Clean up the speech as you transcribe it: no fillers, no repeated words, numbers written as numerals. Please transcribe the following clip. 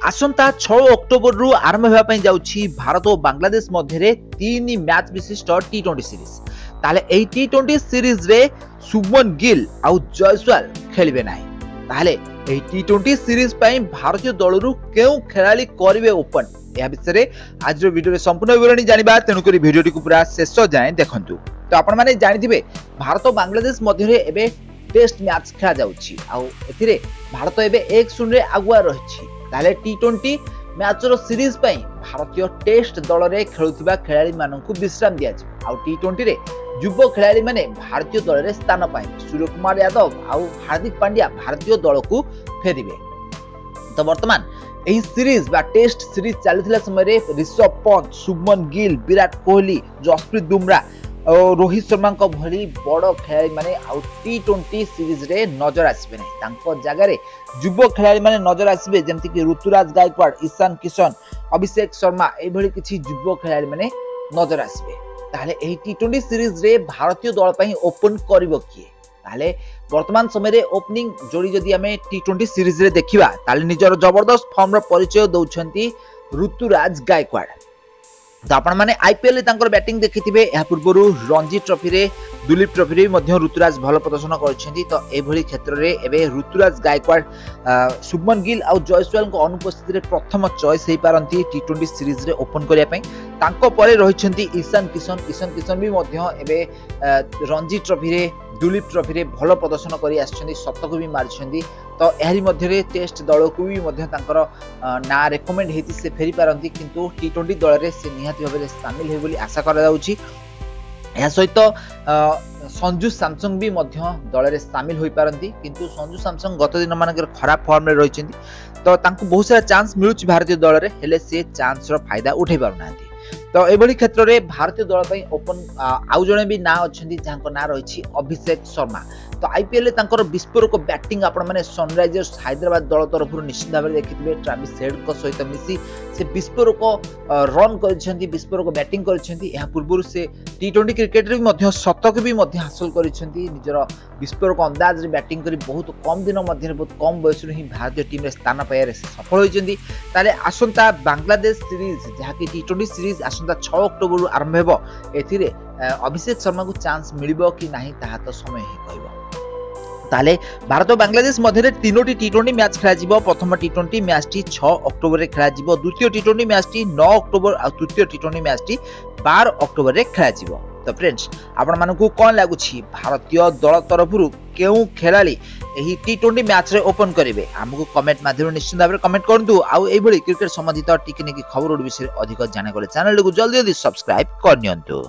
आसंता 6 October रु आरंभ होगा जाउछि भारत और बांग्लादेश मध्य 3 मैच विशिष्ट टी20 सीरीज। ताले एही टी20 सीरीज रे शुभमन गिल आउ जयसवाल खेलिबे नाही। ताले एही टी20 सीरीज पई भारतीय दलरु केउ खेलाड़ी करिवे ओपन या विषय रे आज वीडियो रे संपूर्ण विवरणी जानिबा। तेनु करी वीडियो को पूरा शेष जाए देखंतु। तो आपण माने जानिथिबे भारत और बांग्लादेश मध्य एबे टेस्ट मैच खेला जाउछि आउ एथिरे भारत एबे 1-0 रे आगुआ रहिछि। ताले टी20 मैच रो सीरीज पई भारतीय टेस्ट दल रे खेलुथिबा खेलाड़ी माननकु विश्राम दिया छै आउ टी20 रे युवा खेलाड़ी माने भारतीय दल रे स्थान पाए सूर्य कुमार यादव आउ हार्दिक पांड्या भारतीय दल को फेरिबे। तो वर्तमान एही सीरीज बा टेस्ट सीरीज चलथिला समय रे ऋषभ पंत, शुभमन गिल, विराट कोहली, जसप्रीत बुमराह और रोहित शर्मा को भली बड़ खेलाड़ी माने आउ टी20 सीरीज रे नजर आसबे नै। तांको जगह रे युवा खेलाड़ी माने नजर आसबे जेमति कि ऋतुराज गायकवाड़, ईशान किशन, अभिषेक शर्मा ए भली किछि युवा खेलाड़ी माने नजर आसबे। ताले एही टी20 सीरीज रे भारतीय दल पई ओपन करिवो किए? ताले वर्तमान समय रे ओपनिंग जोड़ी जदि हमें टी20 सीरीज रे देखिबा ताले निजर जबरदस्त फॉर्म रो परिचय दउछंती ऋतुराज गायकवाड़। तो आपण माने आईपीएल रे तांकर बैटिंग देखिथिबे। या पूर्वरु रणजी ट्रॉफी रे, दुलीप ट्रॉफी रे मध्य ऋतुराज भल प्रदर्शन करछंती। तो ए भली क्षेत्र रे एबे ऋतुराज गायकवाड़, शुभमन गिल आ जयसवाल को अनुपस्थिति रे प्रथम चॉइस हे पारंती टी20 सीरीज रे ओपन करिया पई। तांको परे रहिछंती ईशान किशन भी मध्य एबे रणजी ट्रॉफी रे, दुलीप ट्रॉफी रे भल प्रदर्शन करी आछंती, शतक भी मारछंती। तो एहरी मध्य रे टेस्ट दल को भी मध्य तांकर ना रेकमेंड हेति से फेरी पारंती, किंतु टी20 दल रे से निहाती भाबे शामिल हे बोली आशा करा जाउची। या सहित संजू सैमसंग भी मध्य दल रे शामिल होई पारंती, किंतु संजू सैमसंग गत दिन मानकर खराब फॉर्म रे रहिछंती। तो तांको बहुत सारा चांस मिलुची भारतीय दल रे, हेले से चांस रो फायदा उठै पारुनांती। तो एभली क्षेत्र रे भारतीय दल पई ओपन आउ जणे भी ना अछंती जांको ना रहिछि अभिषेक शर्मा। तो आईपीएल रे तांकर विस्फोरक बैटिंग आपण माने सनराइजर्स हैदराबाद दल तरफ निश्चित भाबे देखिथिबे। ट्रेविस हेड को सहित मिसी से विस्फोरक रन करिसेंती, विस्फोरक बैटिंग करिसेंती। या पूर्व से टी20 क्रिकेट रे मध्य शतक भी मध्य हासिल करिसेंती। निजर विस्फोरक अंदाज रे बैटिंग करी बहुत कम दिन मध्य बहुत कम बयस रे ही भारतीय टीम रे स्थान पाए सफल होइसेंती। ताले आसंता बांग्लादेश सीरीज जहाकी टी20 सीरीज आसंता 6 अक्टोबर रु आरंभ हेबो। एथिरे अभिषेक शर्मा को चांस मिलिबो कि नाही ताहा तो समय ही कहबो। ताले भारत और बांग्लादेश मध्य तीनोटी टी20 मैच खेला जिवो। प्रथम टी20 मैच टी 6 अक्टोबर रे खेला जिवो, द्वितीय टी20 मैच टी 9 अक्टोबर और तृतीय टी20 मैच टी 12 अक्टोबर रे खेला जिवो। तो फ्रेंड्स आपण मानकु कोन लागुछि भारतीय दल तरफरु केउ खेलाड़ी एही टी20 मैच रे ओपन करिवे? हमकु कमेंट माध्यम निश्चित भाबरे कमेंट करंतु। आउ एई भली क्रिकेट संबंधित टिकनिकी खबर विषय अधिक जाने गले चैनल को जल्दी जल्दी सब्सक्राइब कर नियंतु।